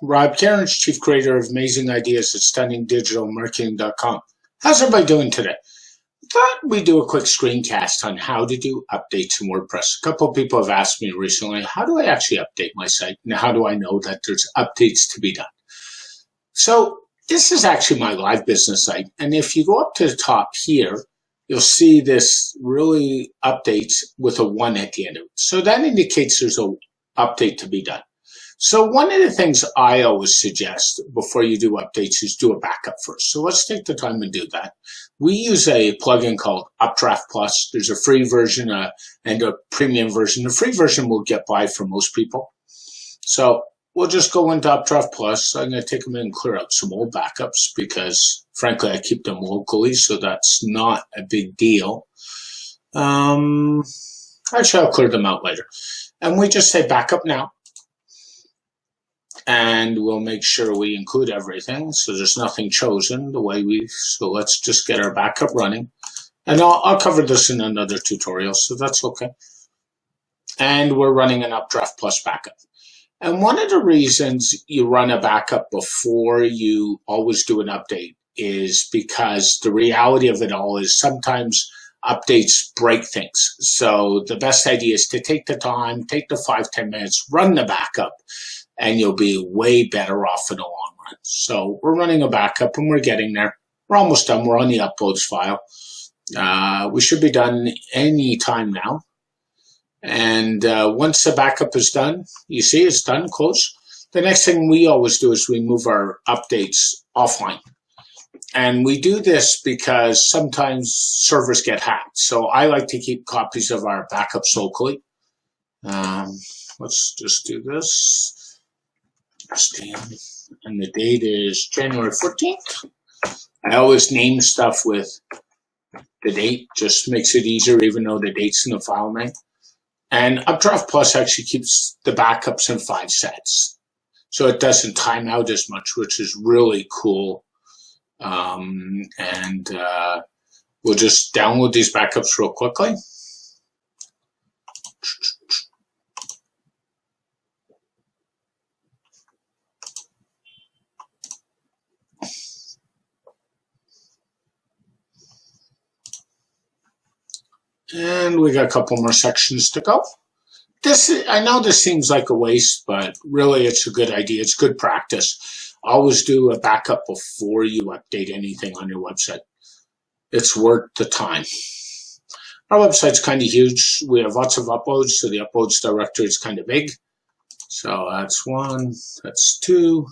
Rob Cairns, Chief Creator of Amazing Ideas at StunningDigitalMarketing.com. How's everybody doing today? Thought we'd do a quick screencast on how to do updates in WordPress. A couple of people have asked me recently, how do I actually update my site? And how do I know that there's updates to be done? So this is actually my live business site. And if you go up to the top here, you'll see this really updates with a 1 at the end of it. So that indicates there's an update to be done. So one of the things I always suggest before you do updates is do a backup first. So let's take the time and do that. We use a plugin called Updraft Plus. There's a free version and a premium version. The free version will get by for most people. So we'll just go into Updraft Plus. I'm going to take a minute and clear out some old backups because, frankly, I keep them locally, so that's not a big deal. Actually, I'll clear them out later. And we just say backup now. And we'll make sure we include everything, so there's nothing chosen so let's just get our backup running. And I'll cover this in another tutorial, so that's okay. And we're running an Updraft Plus backup. And one of the reasons you run a backup before you always do an update is because the reality of it all is sometimes updates break things. So the best idea is to take the time, take the 5-10 minutes, run the backup, and you'll be way better off in the long run. So we're running a backup and we're getting there. We're almost done. We're on the uploads file. We should be done any time now. And once the backup is done, you see it's done, close. The next thing we always do is we move our updates offline. And we do this because sometimes servers get hacked. So I like to keep copies of our backups locally. Let's just do this. And the date is January 14th. I always name stuff with the date, just makes it easier even though the date's in the file name. And Updraft Plus actually keeps the backups in 5 sets. So it doesn't time out as much, which is really cool. We'll just download these backups real quickly. And we got a couple more sections to go. I know this seems like a waste, but really it's a good idea. It's good practice. Always do a backup before you update anything on your website. It's worth the time. Our website's kind of huge. We have lots of uploads, so the uploads directory is kind of big. So that's 1, that's 2.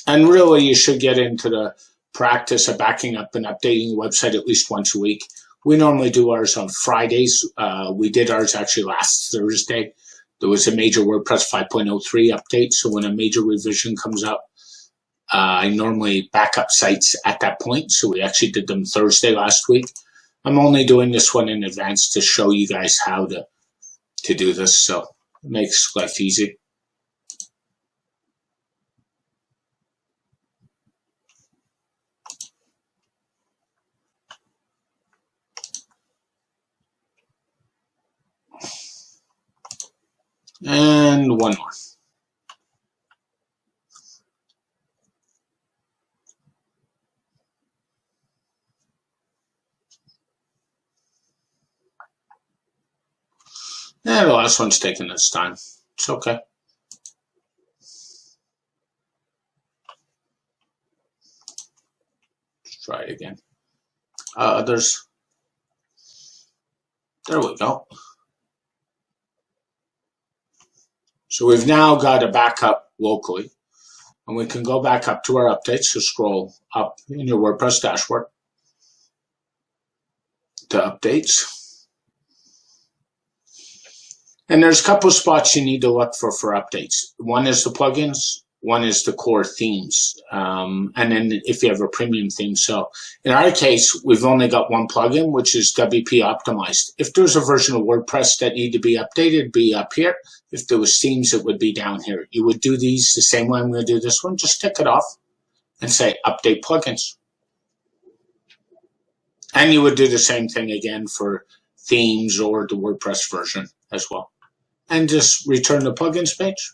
And really, you should get into the practice of backing up and updating your website at least once a week. We normally do ours on Fridays. We did ours actually last Thursday. There was a major WordPress 5.03 update, so when a major revision comes up, I normally back up sites at that point. So we actually did them Thursday last week. I'm only doing this one in advance to show you guys how to do this, so it makes life easy. And one more. And the last one's taking its time. It's okay. Let's try it again. There we go. So we've now got a backup locally, and we can go back up to our updates. So scroll up in your WordPress dashboard to updates. And there's a couple spots you need to look for updates. One is the plugins, one is the core themes, and then if you have a premium theme. So in our case, we've only got one plugin, which is WP optimized. If there's a version of WordPress that need to be updated, it'd be up here. If there was themes, it would be down here. You would do these the same way I'm going to do this one. Just tick it off and say update plugins. And you would do the same thing again for themes or the WordPress version as well. And just return the plugins page.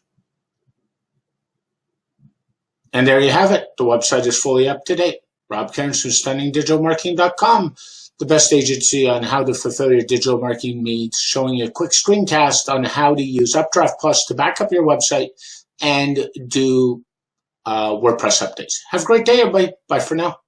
And there you have it. The website is fully up to date. Rob Cairns from StunningDigitalMarketing.com, the best agency on how to fulfill your digital marketing needs, showing you a quick screencast on how to use Updraft Plus to back up your website and do WordPress updates. Have a great day, everybody. Bye for now.